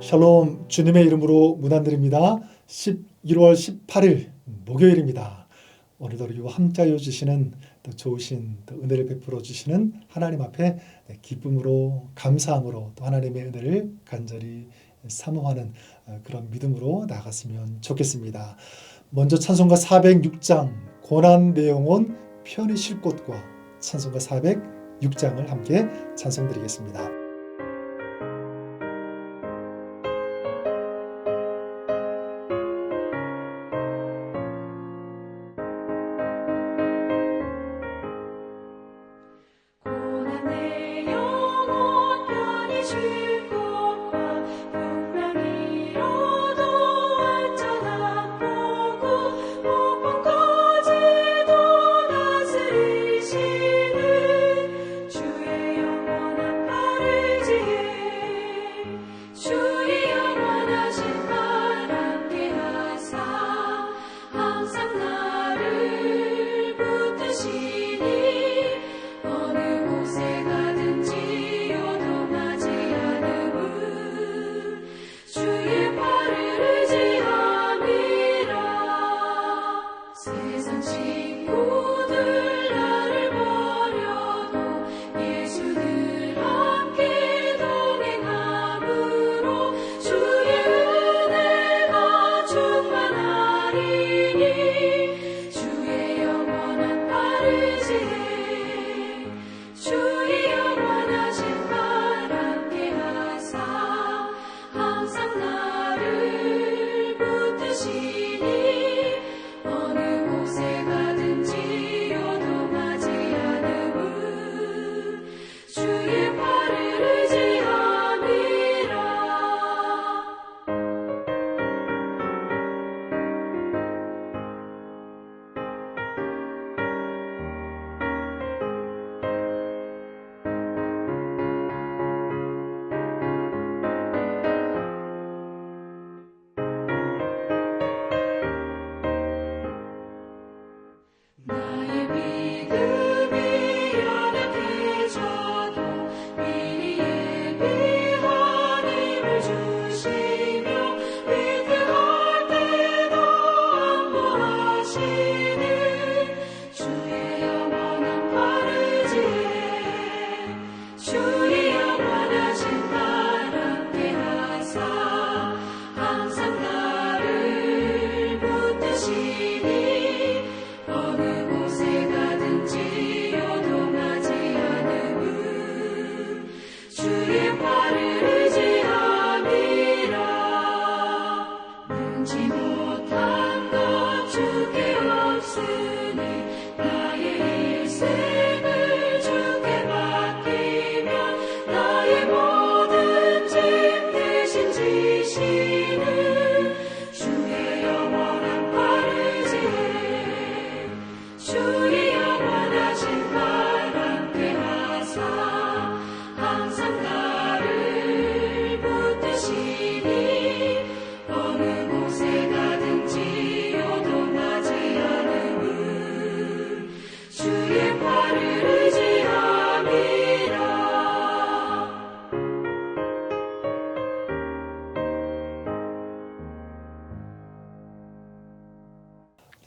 샬롬, 주님의 이름으로 문안드립니다. 1월 18일 목요일입니다. 오늘도 우리와 함께하여 주시는 또 좋으신 또 은혜를 베풀어 주시는 하나님 앞에 기쁨으로 감사함으로 또 하나님의 은혜를 간절히 사모하는 그런 믿음으로 나아갔으면 좋겠습니다. 먼저 찬송가 406장 고난 내영혼 편히 쉴 곳과 찬송가 406장을 함께 찬송드리겠습니다.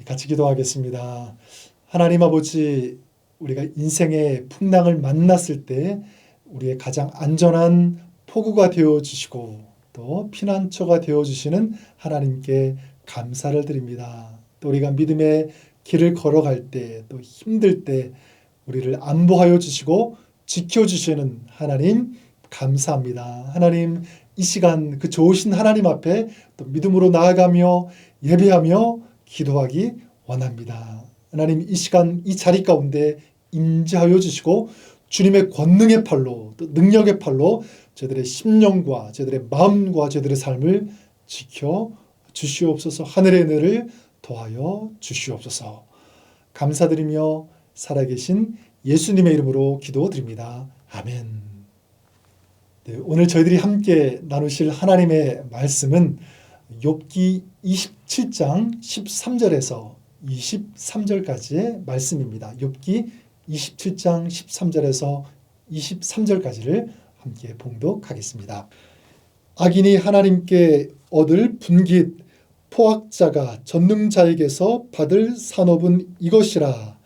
같이 기도하겠습니다. 하나님 아버지, 우리가 인생의 풍랑을 만났을 때 우리의 가장 안전한 포구가 되어주시고 또 피난처가 되어주시는 하나님께 감사를 드립니다. 또 우리가 믿음의 길을 걸어갈 때 또 힘들 때 우리를 안보하여 주시고 지켜주시는 하나님 감사합니다. 하나님, 이 시간 그 좋으신 하나님 앞에 또 믿음으로 나아가며 예배하며 기도하기 원합니다. 하나님, 이 시간 이 자리 가운데 임재하여 주시고 주님의 권능의 팔로 또 능력의 팔로 저들의 심령과 저들의 마음과 저들의 삶을 지켜 주시옵소서. 하늘의 은혜를 더하여 주시옵소서. 감사드리며 살아계신 예수님의 이름으로 기도드립니다. 아멘. 네, 오늘 저희들이 함께 나누실 하나님의 말씀은 욥기 27장 13절에서 23절까지의 말씀입니다. 욥기 27장 13절에서 23절까지를 함께 봉독하겠습니다. 악인이 하나님께 얻을 분깃, 포악자가 전능자에게서 받을 산업은 이것이라.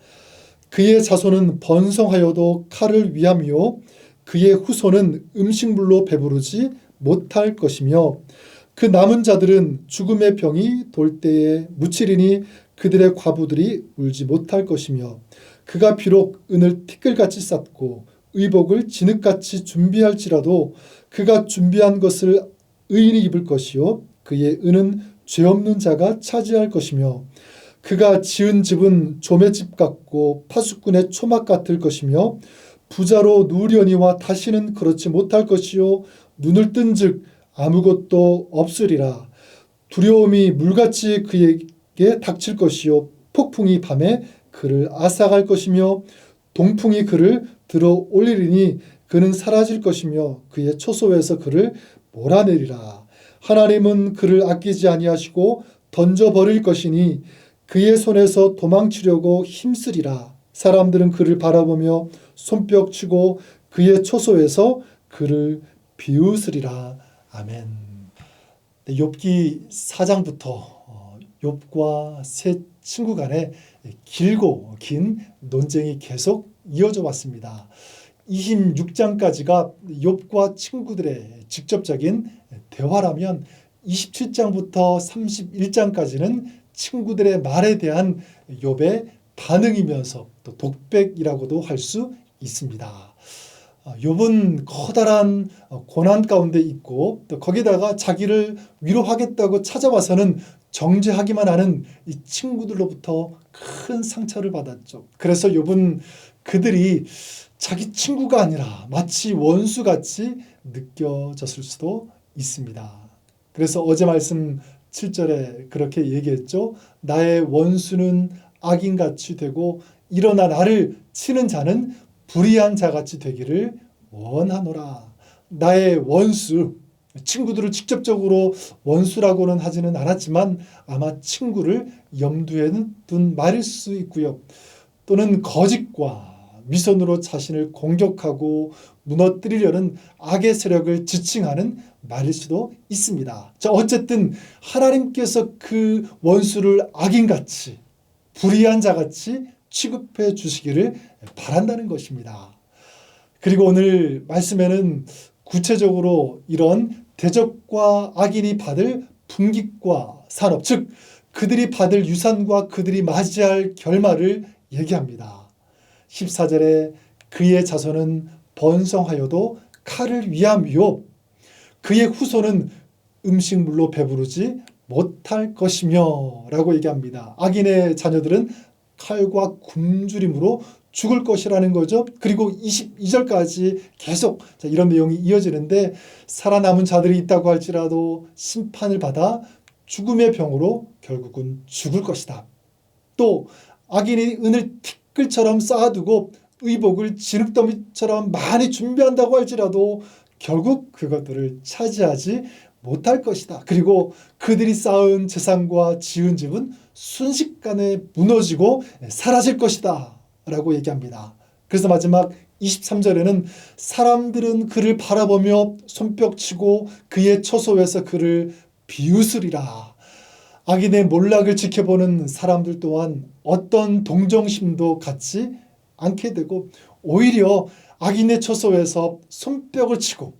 그의 자손은 번성하여도 칼을 위함이요 그의 후손은 음식물로 배부르지 못할 것이며 그 남은 자들은 죽음의 병이 돌 때에 묻히리니 그들의 과부들이 울지 못할 것이며 그가 비록 은을 티끌같이 쌓고 의복을 진흙같이 준비할지라도 그가 준비한 것을 의인이 입을 것이요 그의 은은 죄 없는 자가 차지할 것이며 그가 지은 집은 조매집 같고 파수꾼의 초막 같을 것이며 부자로 누우려니와 다시는 그렇지 못할 것이요 눈을 뜬즉 아무것도 없으리라. 두려움이 물같이 그에게 닥칠 것이요 폭풍이 밤에 그를 앗아갈 것이며 동풍이 그를 들어 올리리니 그는 사라질 것이며 그의 초소에서 그를 몰아내리라. 하나님은 그를 아끼지 아니하시고 던져버릴 것이니 그의 손에서 도망치려고 힘쓰리라. 사람들은 그를 바라보며 손뼉치고 그의 초소에서 그를 비웃으리라. 아멘. 욥기 4장부터 욥과 세 친구 간의 길고 긴 논쟁이 계속 이어져 왔습니다. 26장까지가 욥과 친구들의 직접적인 대화라면 27장부터 31장까지는 친구들의 말에 대한 욥의 반응이면서 또 독백이라고도 할 수 있습니다. 욥은 커다란 고난 가운데 있고 또 거기다가 자기를 위로하겠다고 찾아와서는 정죄하기만 하는 이 친구들로부터 큰 상처를 받았죠. 그래서 욥은 그들이 자기 친구가 아니라 마치 원수같이 느껴졌을 수도 있습니다. 그래서 어제 말씀 7절에 그렇게 얘기했죠. 나의 원수는 악인같이 되고 일어나 나를 치는 자는 불의한 자같이 되기를 원하노라. 나의 원수, 친구들을 직접적으로 원수라고는 하지는 않았지만 아마 친구를 염두에 둔 말일 수 있고요. 또는 거짓과 위선으로 자신을 공격하고 무너뜨리려는 악의 세력을 지칭하는 말일 수도 있습니다. 자, 어쨌든 하나님께서 그 원수를 악인같이 불의한 자같이 취급해 주시기를 바란다는 것입니다. 그리고 오늘 말씀에는 구체적으로 이런 대적과 악인이 받을 분깃과 산업, 즉 그들이 받을 유산과 그들이 맞이할 결말을 얘기합니다. 14절에 그의 자손은 번성하여도 칼을 위함이요 그의 후손은 음식물로 배부르지 못할 것이며 라고 얘기합니다. 악인의 자녀들은 칼과 굶주림으로 죽을 것이라는 거죠. 그리고 22절까지 계속 이런 내용이 이어지는데 살아남은 자들이 있다고 할지라도 심판을 받아 죽음의 병으로 결국은 죽을 것이다. 또 악인이 은을 티끌처럼 쌓아두고 의복을 진흙더미처럼 많이 준비한다고 할지라도 결국 그것들을 차지하지 못할 것이다. 그리고 그들이 쌓은 재산과 지은 집은 순식간에 무너지고 사라질 것이다 라고 얘기합니다. 그래서 마지막 23절에는 사람들은 그를 바라보며 손뼉치고 그의 처소에서 그를 비웃으리라. 악인의 몰락을 지켜보는 사람들 또한 어떤 동정심도 갖지 않게 되고 오히려 악인의 처소에서 손뼉을 치고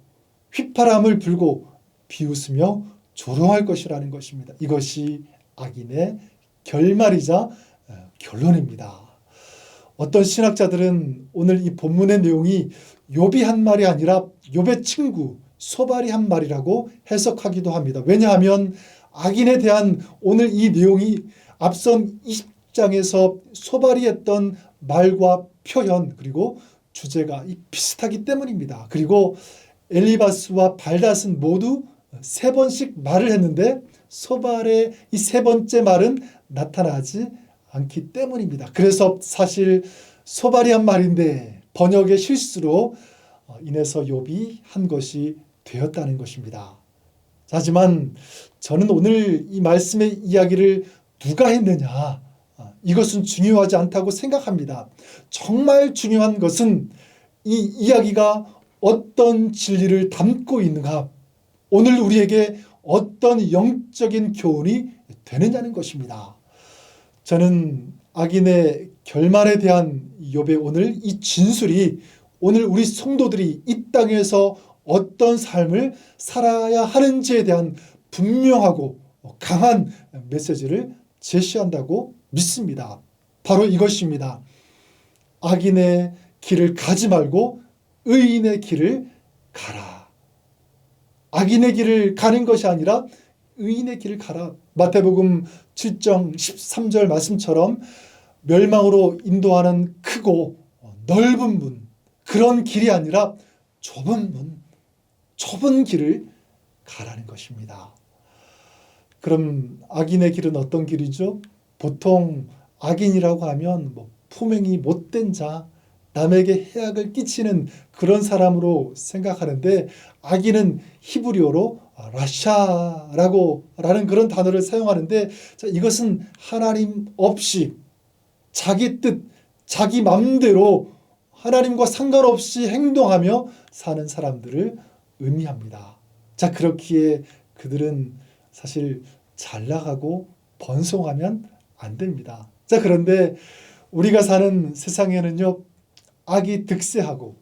휘파람을 불고 비웃으며 조롱할 것이라는 것입니다. 이것이 악인의 결말이자 결론입니다. 어떤 신학자들은 오늘 이 본문의 내용이 욥이 한 말이 아니라 욥의 친구 소발이 한 말이라고 해석하기도 합니다. 왜냐하면 악인에 대한 오늘 이 내용이 앞선 20장에서 소발이 했던 말과 표현 그리고 주제가 비슷하기 때문입니다. 그리고 엘리바스와 발닷은 모두 3번씩 말을 했는데 소발의 이 3번째 말은 나타나지 않기 때문입니다. 그래서 사실 소발이 한 말인데 번역의 실수로 인해서 욥이 한 것이 되었다는 것입니다. 하지만 저는 오늘 이 말씀의 이야기를 누가 했느냐 이것은 중요하지 않다고 생각합니다. 정말 중요한 것은 이 이야기가 어떤 진리를 담고 있는가 오늘 우리에게 어떤 영적인 교훈이 되느냐는 것입니다. 저는 악인의 결말에 대한 욥의 오늘 이 진술이 오늘 우리 성도들이 이 땅에서 어떤 삶을 살아야 하는지에 대한 분명하고 강한 메시지를 제시한다고 믿습니다. 바로 이것입니다. 악인의 길을 가지 말고 의인의 길을 가라. 악인의 길을 가는 것이 아니라 의인의 길을 가라. 마태복음 7장 13절 말씀처럼 멸망으로 인도하는 크고 넓은 문, 그런 길이 아니라 좁은 문, 좁은 길을 가라는 것입니다. 그럼 악인의 길은 어떤 길이죠? 보통 악인이라고 하면 품행이 못된 자, 남에게 해악을 끼치는 그런 사람으로 생각하는데, 악인은 히브리어로 라샤라는 그런 단어를 사용하는데, 이것은 하나님 없이 자기 뜻, 자기 맘대로 하나님과 상관없이 행동하며 사는 사람들을 의미합니다. 그렇기에 그들은 사실 잘 나가고 번성하면 안 됩니다. 그런데 우리가 사는 세상에는요, 악이 득세하고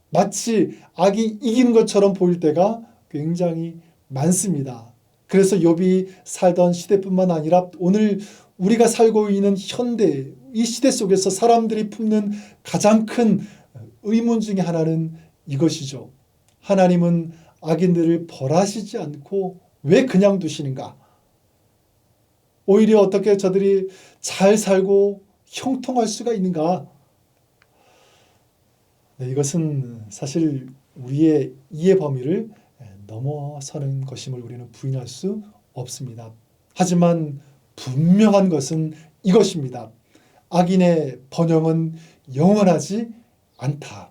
마치 악이 이기는 것처럼 보일 때가 굉장히 많습니다. 그래서 욥이 살던 시대뿐만 아니라 오늘 우리가 살고 있는 현대 이 시대 속에서 사람들이 품는 가장 큰 의문 중에 하나는 이것이죠. 하나님은 악인들을 벌하시지 않고 왜 그냥 두시는가? 오히려 어떻게 저들이 잘 살고 형통할 수가 있는가? 이것은 사실 우리의 이해 범위를 넘어서는 것임을 우리는 부인할 수 없습니다. 하지만 분명한 것은 이것입니다. 악인의 번영은 영원하지 않다.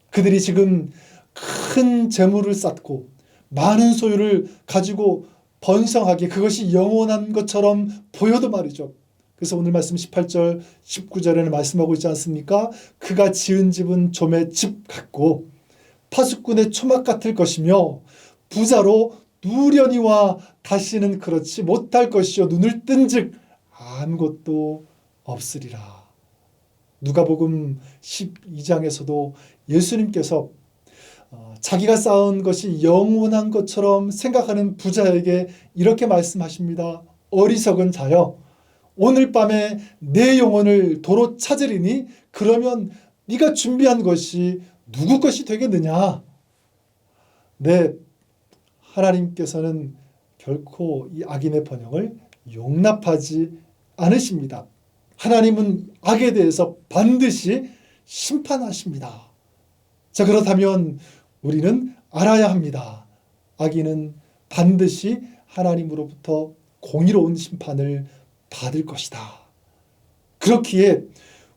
그들이 지금 큰 재물을 쌓고 많은 소유를 가지고 번성하게 그것이 영원한 것처럼 보여도 말이죠. 그래서 오늘 말씀 18절 19절에는 말씀하고 있지 않습니까? 그가 지은 집은 좀의 집 같고 파수꾼의 초막 같을 것이며 부자로 누려니와 다시는 그렇지 못할 것이요 눈을 뜬즉 아무것도 없으리라. 누가복음 12장에서도 예수님께서 자기가 쌓은 것이 영원한 것처럼 생각하는 부자에게 이렇게 말씀하십니다. 어리석은 자여, 오늘 밤에 내 영혼을 도로 찾으리니 그러면 네가 준비한 것이 누구 것이 되겠느냐? 네, 하나님께서는 결코 이 악인의 번영을 용납하지 않으십니다. 하나님은 악에 대해서 반드시 심판하십니다. 그렇다면 우리는 알아야 합니다. 악인은 반드시 하나님으로부터 공의로운 심판을 받을 것이다. 그렇기에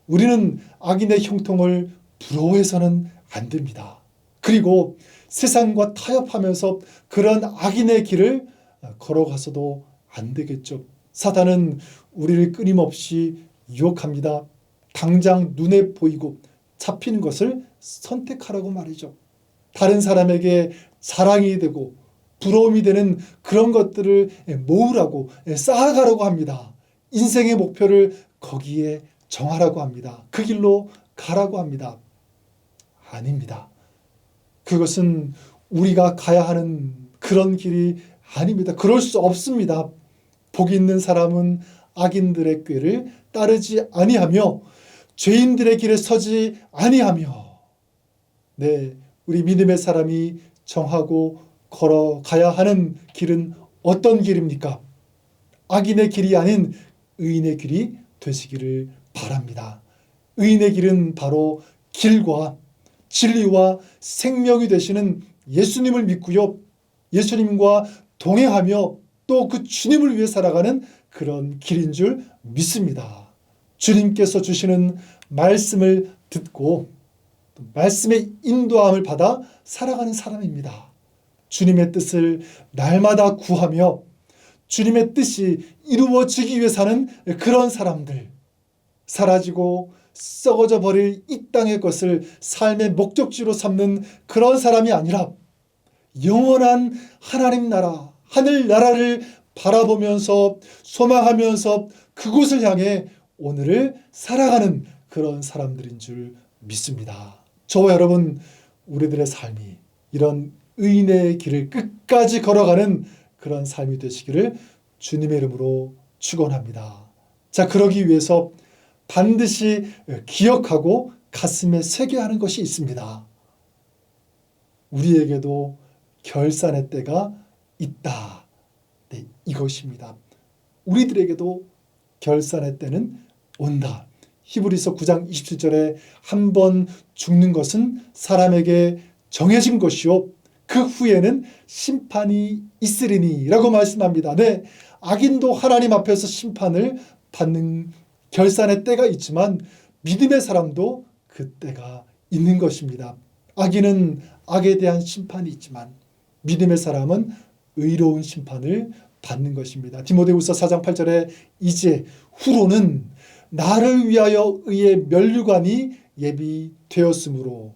우리는 악인의 형통을 부러워해서는 안 됩니다. 그리고 세상과 타협하면서 그런 악인의 길을 걸어가서도 안 되겠죠. 사단은 우리를 끊임없이 유혹합니다. 당장 눈에 보이고 잡히는 것을 선택하라고 말이죠. 다른 사람에게 자랑이 되고 부러움이 되는 그런 것들을 모으라고 쌓아가라고 합니다. 인생의 목표를 거기에 정하라고 합니다. 그 길로 가라고 합니다. 아닙니다. 그것은 우리가 가야 하는 그런 길이 아닙니다. 그럴 수 없습니다. 복 있는 사람은 악인들의 꾀를 따르지 아니하며 죄인들의 길에 서지 아니하며. 네, 우리 믿음의 사람이 정하고 걸어가야 하는 길은 어떤 길입니까? 악인의 길이 아닌 의인의 길이 되시기를 바랍니다. 의인의 길은 바로 길과 진리와 생명이 되시는 예수님을 믿고요. 예수님과 동행하며 또 그 주님을 위해 살아가는 그런 길인 줄 믿습니다. 주님께서 주시는 말씀을 듣고 말씀의 인도함을 받아 살아가는 사람입니다. 주님의 뜻을 날마다 구하며 주님의 뜻이 이루어지기 위해 사는 그런 사람들, 사라지고 썩어져 버릴 이 땅의 것을 삶의 목적지로 삼는 그런 사람이 아니라 영원한 하나님 나라, 하늘 나라를 바라보면서 소망하면서 그곳을 향해 오늘을 살아가는 그런 사람들인 줄 믿습니다. 저와 여러분, 우리들의 삶이 이런 의인의 길을 끝까지 걸어가는 그런 삶이 되시기를 주님의 이름으로 축원합니다. 자, 그러기 위해서 반드시 기억하고 가슴에 새겨야 하는 것이 있습니다. 우리에게도 결산의 때가 있다. 네, 이것입니다. 우리들에게도 결산의 때는 온다. 히브리서 9장 27절에 한 번 죽는 것은 사람에게 정해진 것이요 그 후에는 심판이 있으리니 라고 말씀합니다. 네, 악인도 하나님 앞에서 심판을 받는 결산의 때가 있지만 믿음의 사람도 그 때가 있는 것입니다. 악인은 악에 대한 심판이 있지만 믿음의 사람은 의로운 심판을 받는 것입니다. 디모데후서 4장 8절에 이제 후로는 나를 위하여 의의 면류관이 예비되었으므로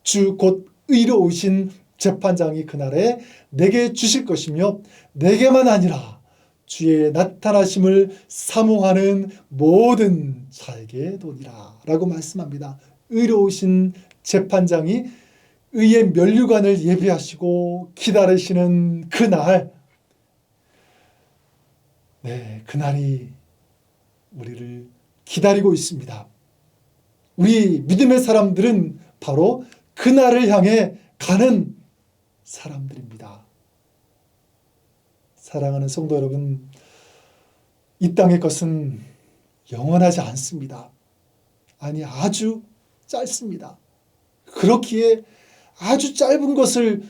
주 곧 의로우신 재판장이 그날에 내게 주실 것이며 내게만 아니라 주의 나타나심을 사모하는 모든 자에게 도니라 라고 말씀합니다. 의로우신 재판장이 의의 면류관을 예비하시고 기다리시는 그날, 네, 그날이 우리를 기다리고 있습니다. 우리 믿음의 사람들은 바로 그날을 향해 가는 사람들입니다. 사랑하는 성도 여러분, 이 땅의 것은 영원하지 않습니다. 아니, 아주 짧습니다. 그렇기에 아주 짧은 것을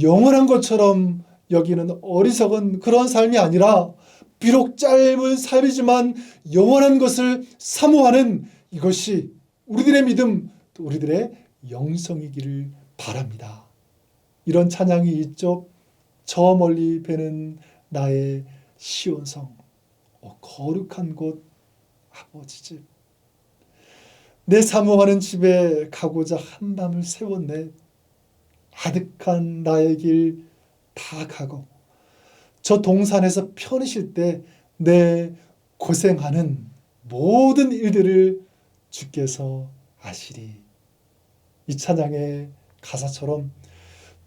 영원한 것처럼 여기는 어리석은 그런 삶이 아니라 비록 짧은 삶이지만 영원한 것을 사모하는 이것이 우리들의 믿음, 또 우리들의 영성이기를 바랍니다. 이런 찬양이 있죠. 저 멀리 배는 나의 시온성, 거룩한 곳 아버지 집. 내 사모하는 집에 가고자 한밤을 세웠네. 아득한 나의 길 다 가고 저 동산에서 편히 쉴 때 내 고생하는 모든 일들을 주께서 아시리. 이 찬양의 가사처럼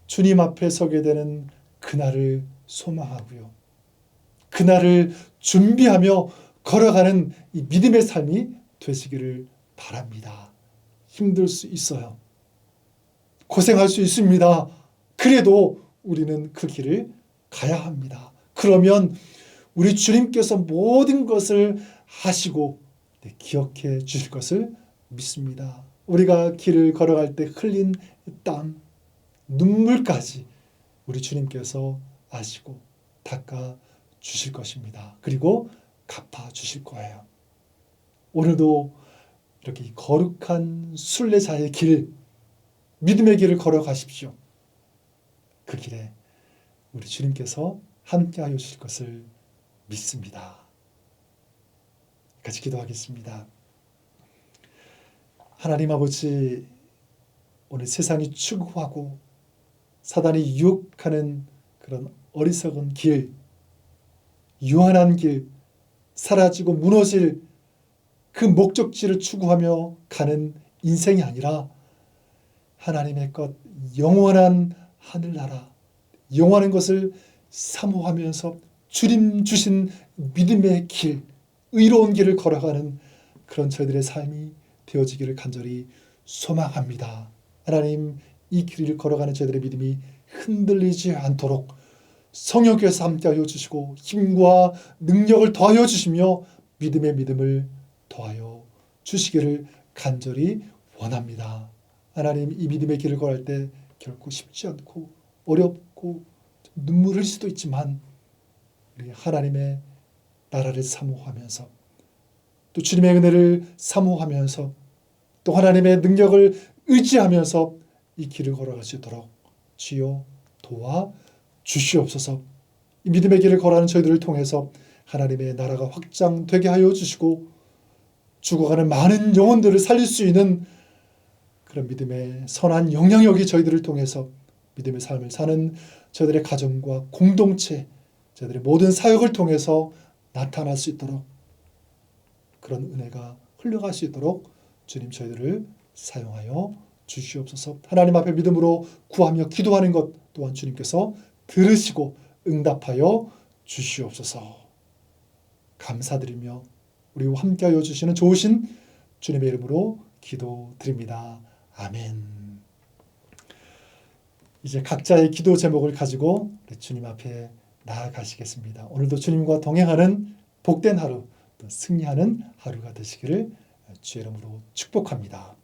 주님 앞에 서게 되는 그날을 소망하고요. 그날을 준비하며 걸어가는 이 믿음의 삶이 되시기를 바랍니다. 힘들 수 있어요. 고생할 수 있습니다. 그래도 우리는 그 길을 가야 합니다. 그러면 우리 주님께서 모든 것을 하시고 기억해 주실 것을 믿습니다. 우리가 길을 걸어갈 때 흘린 땀, 눈물까지 우리 주님께서 아시고 닦아 주실 것입니다. 그리고 갚아 주실 거예요. 오늘도 이렇게 거룩한 순례자의 길, 믿음의 길을 걸어가십시오. 그 길에 우리 주님께서 함께하여 주실 것을 믿습니다. 같이 기도하겠습니다. 하나님 아버지, 오늘 세상이 추구하고 사단이 유혹하는 그런 어리석은 길, 유한한 길, 사라지고 무너질 그 목적지를 추구하며 가는 인생이 아니라 하나님의 것, 영원한 하늘나라, 영원한 것을 사모하면서 주님 주신 믿음의 길, 의로운 길을 걸어가는 그런 저희들의 삶이 되어지기를 간절히 소망합니다. 하나님, 이 길을 걸어가는 저희들의 믿음이 흔들리지 않도록 성령께서 함께하여 주시고 힘과 능력을 더하여 주시며 믿음의 믿음을 더하여 주시기를 간절히 원합니다. 하나님, 이 믿음의 길을 걸을 때 결코 쉽지 않고 어렵고 눈물 흘릴 수도 있지만 우리 하나님의 나라를 사모하면서 또 주님의 은혜를 사모하면서 또 하나님의 능력을 의지하면서 이 길을 걸어갈 수 있도록 주여 도와 주시옵소서. 이 믿음의 길을 걸어가는 저희들을 통해서 하나님의 나라가 확장되게 하여 주시고 죽어가는 많은 영혼들을 살릴 수 있는 그런 믿음의 선한 영향력이 저희들을 통해서 믿음의 삶을 사는 저희들의 가정과 공동체, 저희들의 모든 사역을 통해서 나타날 수 있도록, 그런 은혜가 흘러갈 수 있도록 주님 저희들을 사용하여 주시옵소서. 하나님 앞에 믿음으로 구하며 기도하는 것 또한 주님께서 들으시고 응답하여 주시옵소서. 감사드리며 우리와 함께하여 주시는 좋으신 주님의 이름으로 기도드립니다. 아멘. 이제 각자의 기도 제목을 가지고 주님 앞에 나아가시겠습니다. 오늘도 주님과 동행하는 복된 하루, 또 승리하는 하루가 되시기를 주의 이름으로 축복합니다.